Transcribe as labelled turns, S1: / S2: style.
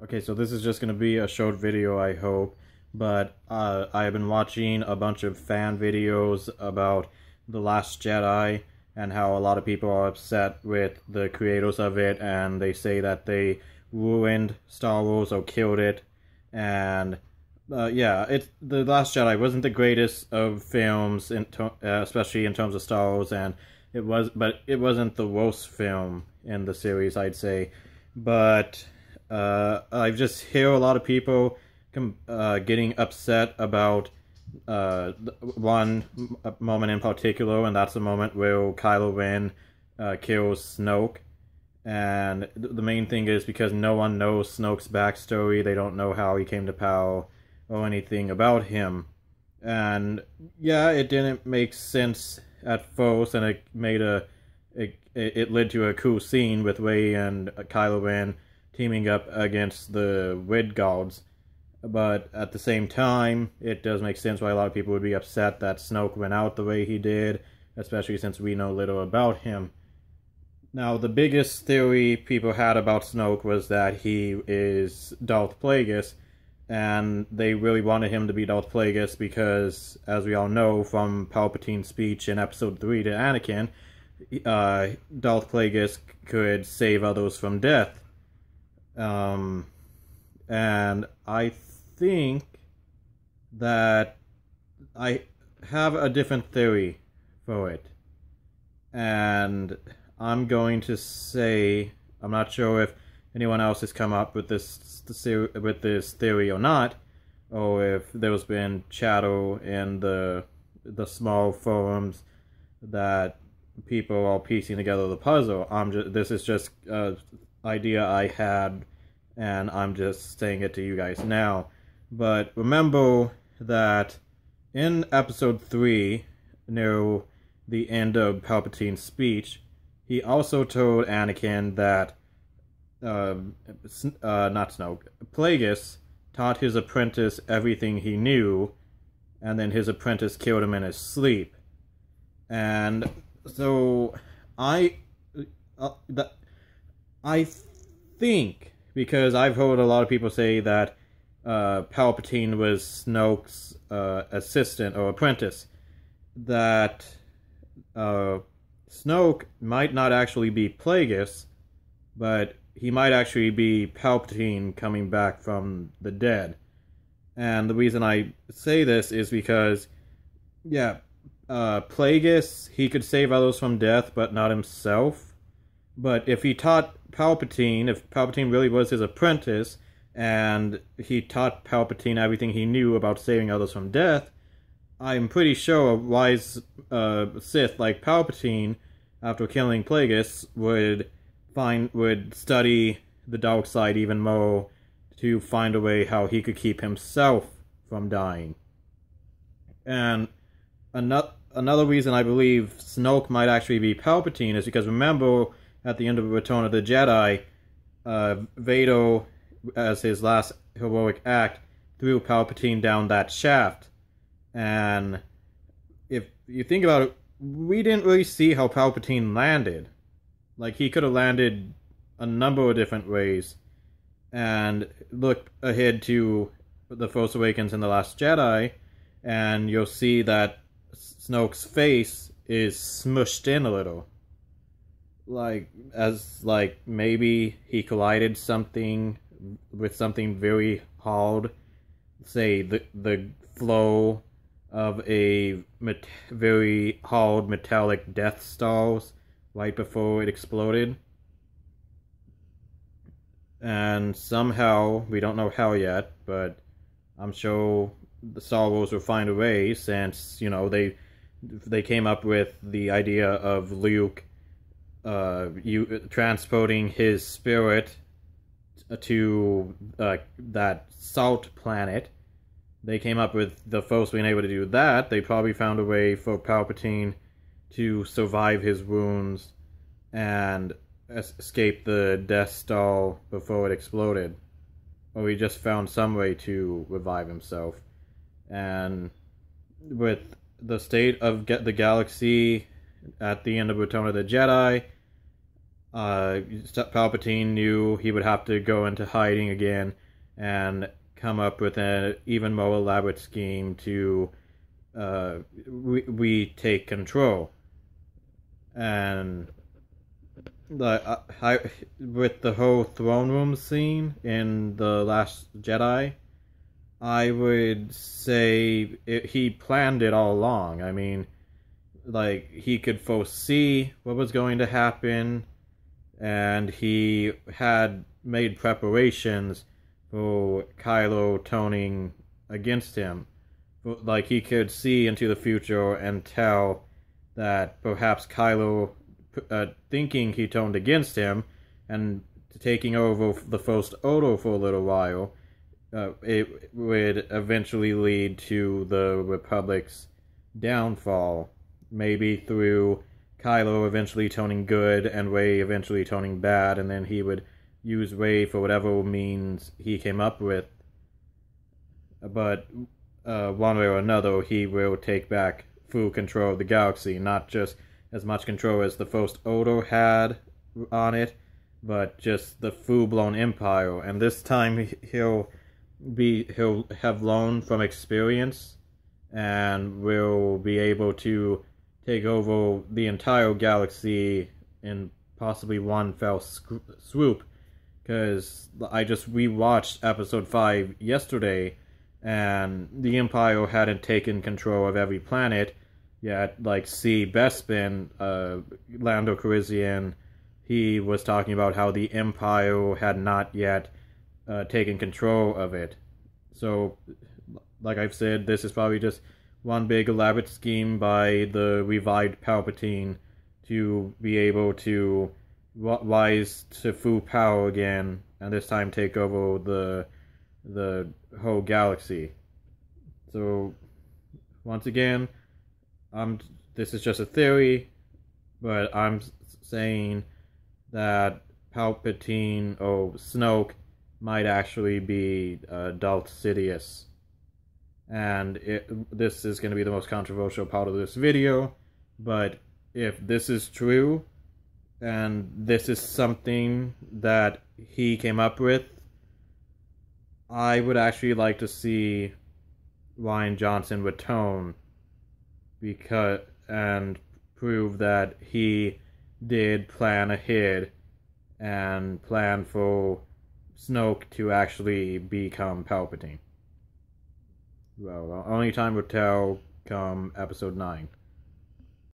S1: Okay, so this is just going to be a short video, I hope, but I have been watching a bunch of fan videos about The Last Jedi and how a lot of people are upset with the creators of it, and they say that they ruined Star Wars or killed it. And yeah, The Last Jedi wasn't the greatest of films, especially in terms of Star Wars, and but it wasn't the worst film in the series, I'd say. But I just hear a lot of people getting upset about one moment in particular, and that's the moment where Kylo Ren kills Snoke. And the main thing is because no one knows Snoke's backstory, they don't know how he came to power or anything about him. And yeah, it didn't make sense at first, and it led to a cool scene with Rey and Kylo Ren teaming up against the Red Guards. But at the same time, it does make sense why a lot of people would be upset that Snoke went out the way he did, especially since we know little about him. Now, the biggest theory people had about Snoke was that he is Darth Plagueis, and they really wanted him to be Darth Plagueis because, as we all know from Palpatine's speech in Episode 3 to Anakin, Darth Plagueis could save others from death. And I think that I have a different theory for it. And I'm going to say, I'm not sure if anyone else has come up with this theory or not, or if there's been chatter in the small forums that people are piecing together the puzzle. This is just an idea I had, and I'm just saying it to you guys now. But remember that in Episode 3, near the end of Palpatine's speech, he also told Anakin that not Snoke, Plagueis taught his apprentice everything he knew, and then his apprentice killed him in his sleep. And so I think, because I've heard a lot of people say that Palpatine was Snoke's assistant or apprentice, that Snoke might not actually be Plagueis, but he might actually be Palpatine coming back from the dead. And the reason I say this is because, yeah, Plagueis, he could save others from death, but not himself. But if he taught Palpatine, if Palpatine really was his apprentice, and he taught Palpatine everything he knew about saving others from death, I'm pretty sure a wise Sith like Palpatine, after killing Plagueis, would study the dark side even more to find a way how he could keep himself from dying. And another reason I believe Snoke might actually be Palpatine is because, remember, at the end of Return of the Jedi, Vader, as his last heroic act, threw Palpatine down that shaft. And if you think about it, we didn't really see how Palpatine landed. Like, he could have landed a number of different ways. And look ahead to The Force Awakens and The Last Jedi, and you'll see that Snoke's face is smushed in a little. Like maybe he collided with something very hard. Say, the flow of a very hard metallic Death Stars right before it exploded. And somehow, we don't know how yet, but I'm sure the Star Wars will find a way, since, you know, they came up with the idea of Luke transporting his spirit to that salt planet. They came up with the Force being able to do that. They probably found a way for Palpatine to survive his wounds and escape the Death Star before it exploded. Or he just found some way to revive himself. And with the state of the galaxy at the end of Return of the Jedi, Palpatine knew he would have to go into hiding again and come up with an even more elaborate scheme to retake control. And with the whole throne room scene in The Last Jedi, I would say he planned it all along. I mean, like, he could foresee what was going to happen, and he had made preparations for Kylo turning against him. Like, he could see into the future and tell that perhaps Kylo, thinking he turned against him and taking over the First Order for a little while, it would eventually lead to the Republic's downfall. Maybe through Kylo eventually turning good and Rey eventually turning bad, and then he would use Rey for whatever means he came up with. But one way or another, he will take back full control of the galaxy, not just as much control as the First Order had on it, but just the full-blown empire. And this time he'll have learned from experience and will be able to take over the entire galaxy in possibly one fell swoop. Because I just rewatched Episode 5 yesterday, and the Empire hadn't taken control of every planet yet. Like, see Bespin, Lando Calrissian, he was talking about how the Empire had not yet taken control of it. So, like I've said, this is probably just one big elaborate scheme by the revived Palpatine to be able to rise to full power again, and this time take over the whole galaxy. So, once again, this is just a theory, but I'm saying that Palpatine or Snoke might actually be Darth Sidious. And this is going to be the most controversial part of this video, but if this is true, and this is something that he came up with, I would actually like to see Rian Johnson return and prove that he did plan ahead and plan for Snoke to actually become Palpatine. Well, only time will tell come Episode 9.